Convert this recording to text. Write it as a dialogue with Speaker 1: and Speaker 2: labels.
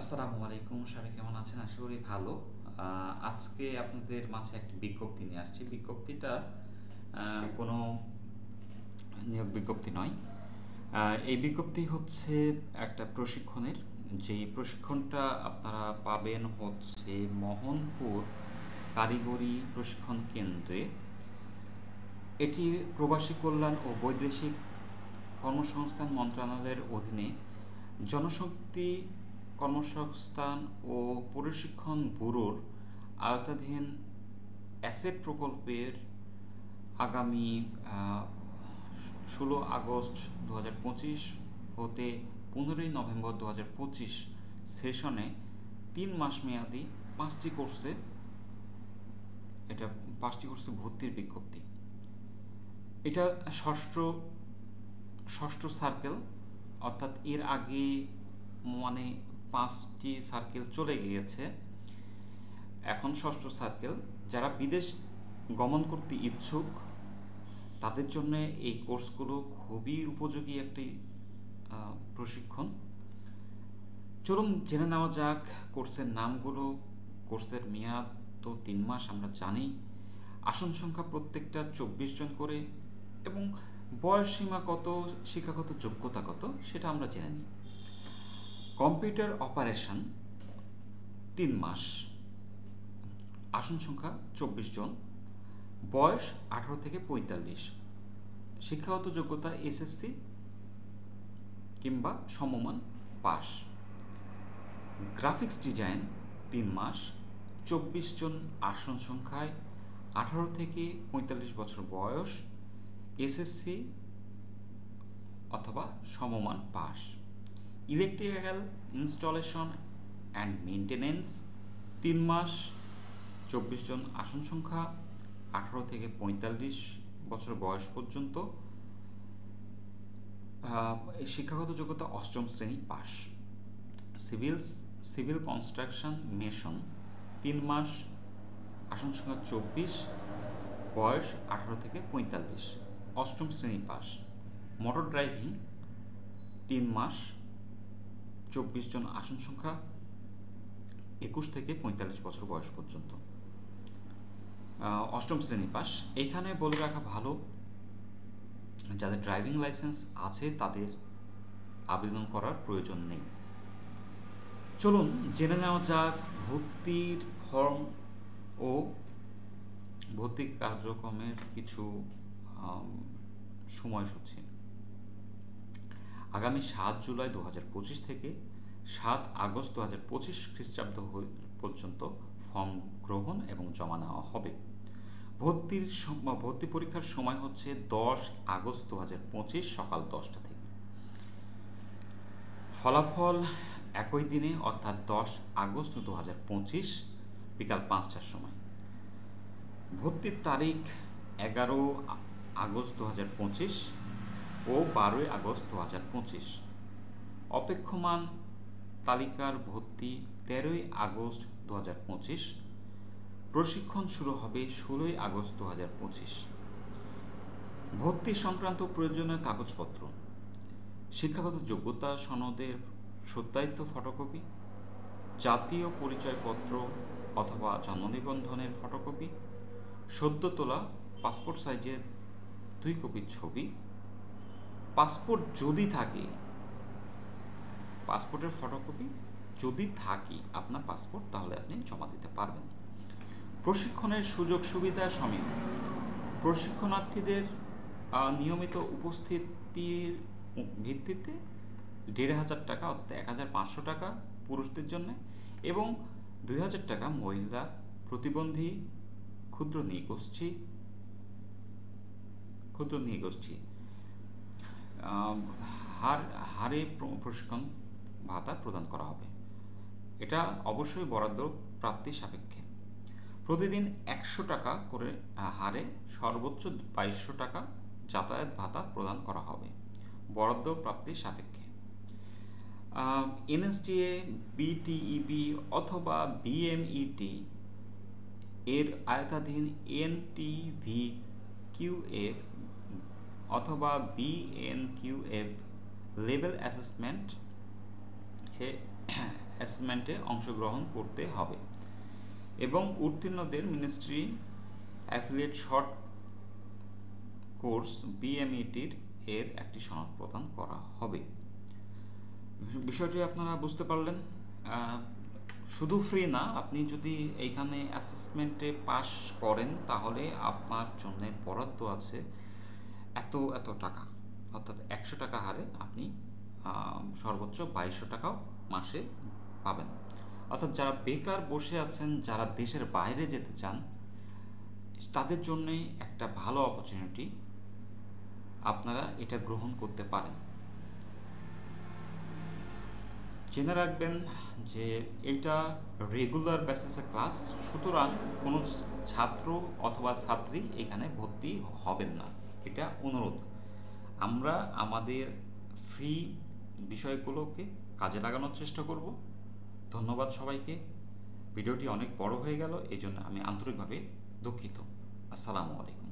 Speaker 1: আসসালামু আলাইকুম, সবাই কেমন আছেন? আশা করি ভালো। আজকে আপনাদের মাঝে একটি বিজ্ঞপ্তি নিয়ে আসছি। বিজ্ঞপ্তিটা কোনো নিয়োগ বিজ্ঞপ্তি নয়। এই বিজ্ঞপ্তি হচ্ছে একটা প্রশিক্ষণের। যেই প্রশিক্ষণটা আপনারা পাবেন হচ্ছে মোহনপুর কারিগরি প্রশিক্ষণ কেন্দ্রে। এটি প্রবাসী কল্যাণ ও বৈদেশিক কর্মসংস্থান মন্ত্রণালয়ের অধীনে জনশক্তি কর্মসংস্থান ও প্রশিক্ষণ ব্যুরোর আওতাধীন অ্যাসেট প্রকল্পের আগামী 16 আগস্ট 2025 হতে 15 নভেম্বর 2025 সেশনে 3 মাস মেয়াদি 5টি কোর্সে ভর্তির বিজ্ঞপ্তি। এটা ষষ্ঠ সার্কেল, অর্থাৎ এর আগে মানে 5টি সার্কেল চলে গিয়েছে, এখন ষষ্ঠ সার্কেল। যারা বিদেশ গমন করতে ইচ্ছুক তাদের জন্য এই কোর্সগুলো খুবই উপযোগী একটি প্রশিক্ষণ। চলুন জেনে নেওয়া যাক কোর্সের নামগুলো। কোর্সের মেয়াদ তো 3 মাস আমরা জানি। আসন সংখ্যা প্রত্যেকটার 24 জন করে এবং বয়স সীমা কত, শিক্ষাগত যোগ্যতা কত সেটা আমরা জেনে নিই। কম্পিউটার অপারেশন 3 মাস, আসন সংখ্যা 24 জন, বয়স 18 থেকে 45, শিক্ষাগত যোগ্যতা এসএসসি কিংবা সমমান পাস। গ্রাফিক্স ডিজাইন 3 মাস, 24 জন, আসন সংখ্যায় 18 থেকে 45 বছর বয়স, এসএসসি অথবা সমমান pass. Electrical installation and maintenance 3 মাস, 24 জন, আসন সংখ্যা 18 থেকে 45 বছর বয়স পর্যন্ত, শিক্ষাগত যোগ্যতা 8ম শ্রেণী পাস। সিভিল কনস্ট্রাকশন মেশন 3 মাস, আসন সংখ্যা 24, বয়স 18 থেকে 45, 8ম শ্রেণী পাস। মোটর ড্রাইভিং 3 মাস, 24 জন, আসন সংখ্যা 21 থেকে 45 বছর বয়স পর্যন্ত, 8ম শ্রেণী পাস। এখানে বলে রাখা ভালো, যাদের ড্রাইভিং লাইসেন্স আছে তাদের আবেদন করার প্রয়োজন নেই। চলুন জেনে নেওয়া যাক ভর্তির ফর্ম ও ভর্তি কার্যক্রমের কিছু সময়সূচি। আগামী 7 জুলাই 2025 থেকে 7 আগস্ট 2025 খ্রিস্টাব্দ পর্যন্ত ফর্ম গ্রহণ এবং জমা নেওয়া হবে। ভর্তি পরীক্ষার সময় হচ্ছে 10 আগস্ট 2025 সকাল 10টা থেকে। ফলাফল একই দিনে অর্থাৎ 10 আগস্ট 2025 বিকাল 5টার সময়। ভর্তির তারিখ 11 আগস্ট 2025 ও 12 আগস্ট 2025। অপেক্ষমান তালিকার ভর্তি 13 আগস্ট 2025। প্রশিক্ষণ শুরু হবে 16 আগস্ট 2025। ভর্তি সংক্রান্ত প্রয়োজনীয় কাগজপত্র: শিক্ষাগত যোগ্যতা সনদের সত্যায়িত ফটোকপি, জাতীয় পরিচয়পত্র অথবা জন্ম নিবন্ধনের ফটোকপি, সদ্য তোলা পাসপোর্ট সাইজের 2 কপি ছবি, পাসপোর্ট যদি থাকে, পাসপোর্টের ফটোকপি যদি থাকে আপনার পাসপোর্ট, তাহলে আপনি জমা দিতে পারবেন। প্রশিক্ষণের সুযোগ সুবিধা সমীহ: প্রশিক্ষণার্থীদের নিয়মিত উপস্থিতির ভিত্তিতে 1500 টাকা অর্থাৎ 1500 টাকা পুরুষদের জন্য এবং 2000 টাকা মহিলা প্রতিবন্ধী ক্ষুদ্র নৃগোষ্ঠী হারে প্রশিক্ষণ ভাতা প্রদান করা হবে। এটা অবশ্যই বরাদ্দ প্রাপ্তি সাপেক্ষে। প্রতিদিন 100 টাকা করে হারে সর্বোচ্চ 2200 টাকা যাতায়াত ভাতা প্রদান করা হবে, বরাদ্দ প্রাপ্তি সাপেক্ষে। এনএসটিএ, বিটিইবি অথবা বিএমইটি এর আয়তাধীন এনটিভিকিউএফ অথবা বিএনকিউএফ লেভেল অ্যাসেসমেন্ট অ্যাসেসমেন্টে অংশগ্রহণ করতে হবে এবং উত্তীর্ণদের মিনিস্ট্রি অ্যাফিলিয়েট শর্ট কোর্স বিএমইটির এর একটি সনদ প্রদান করা হবে। বিষয়টি আপনারা বুঝতে পারলেন। শুধু ফ্রি না, আপনি যদি এইখানে অ্যাসেসমেন্টে পাস করেন তাহলে আপনার জন্য বরাদ্দ আছে এত টাকা, অর্থাৎ 100 টাকা হারে আপনি সর্বোচ্চ 2200 টাকাও মাসে পাবেন। অর্থাৎ যারা বেকার বসে আছেন, যারা দেশের বাইরে যেতে চান, তাদের জন্যে একটা ভালো অপরচুনিটি, আপনারা এটা গ্রহণ করতে পারেন। জেনে রাখবেন যে এটা রেগুলার বেসিসে ক্লাস, সুতরাং কোনো ছাত্র অথবা ছাত্রী এখানে ভর্তি হবেন না, এটা অনুরোধ। আমরা আমাদের ফ্রি বিষয়গুলোকে কাজে লাগানোর চেষ্টা করব। ধন্যবাদ সবাইকে। ভিডিওটি অনেক বড় হয়ে গেল, এই জন্য আমি আন্তরিকভাবে দুঃখিত। আসসালামু আলাইকুম।